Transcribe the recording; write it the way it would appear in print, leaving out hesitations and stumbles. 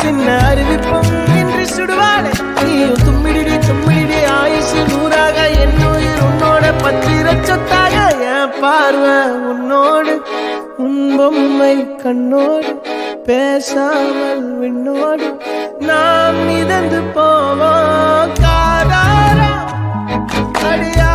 சின்ன அறிவிப்பும் இன்றி சுடுவாளே நீயும் தும்மிடி தும்மிடி ஆயுசு நூறாக என் உயிர் உன்னோட பத்திர சொத்தாக என் பார்வை உன்னோடு உன் பொம்மை கண்ணோடு பேசாமல் விண்ணோடு நாம் மிதந்து போவோம் காதாரா அடியா